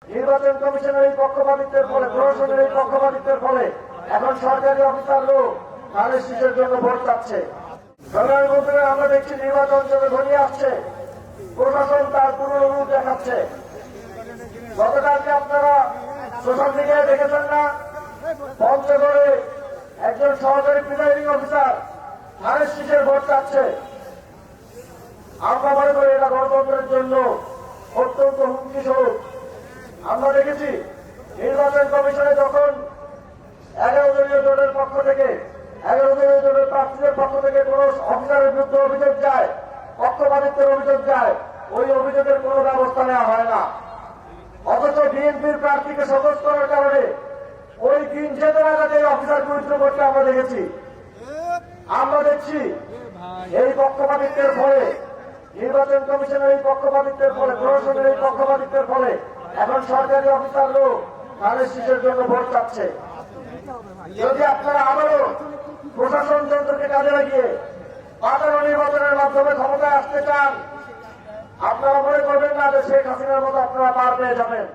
নির্বাচন কমিশনের এই পক্ষপাতিত্বের ফলে, প্রশাসনের এই পক্ষপাতিত্বের ফলে এখন সরকারি অফিসাররাও ধানের শীষের জন্য ভোট চাচ্ছে। সংগ্রামী বন্ধুরা, আমরা দেখছি নির্বাচন যত ঘনিয়ে আসছে, প্রশাসন তার পুরনো রূপ দেখাচ্ছে। গতকালকে আপনারা সোশ্যাল মিডিয়ায় দেখেছেন না, পঞ্চগড়ে একজন সহকারী প্রিজাইডিং অফিসার ধানের শীষের ভোট চাচ্ছে। আমরা মনে করি এটা গণতন্ত্রের জন্য অত্যন্ত হুমকি স্বরূপ। আমরা দেখেছি নির্বাচন কমিশনে যখন 11 দলীয় জোটের পক্ষ থেকে 11 দলীয় জোটের প্রার্থীদের পক্ষ থেকে কোন অফিসারের বিরুদ্ধে অভিযোগ যায়, পক্ষপাতিত্বের অভিযোগ যায়, ওই অভিযোগের কোন ব্যবস্থা নেওয়া হয় না। অথচ বিএনপির প্রার্থীকে সহজ করার কারণে ওই দিন যেতে না যেতে অফিসার গুরুত্ব করতে আমরা দেখেছি। আমরা দেখছি এই পক্ষপাতিত্বের ফলে, নির্বাচন কমিশনের এই পক্ষপাতিত্বের ফলে, প্রশাসনের এই পক্ষপাতিত্বের ফলে এখন সরকারি অফিসাররাও ধানের শীষের জন্য ভোট চাচ্ছে। যদি আপনারা আবারও প্রশাসন যন্ত্রকে কাজে লাগিয়ে পাতানো নির্বাচনের মাধ্যমে ক্ষমতায় আসতে চান, আপনারা মনে করবেন না যে শেখ হাসিনার মতো আপনারা পার পেয়ে যাবেন।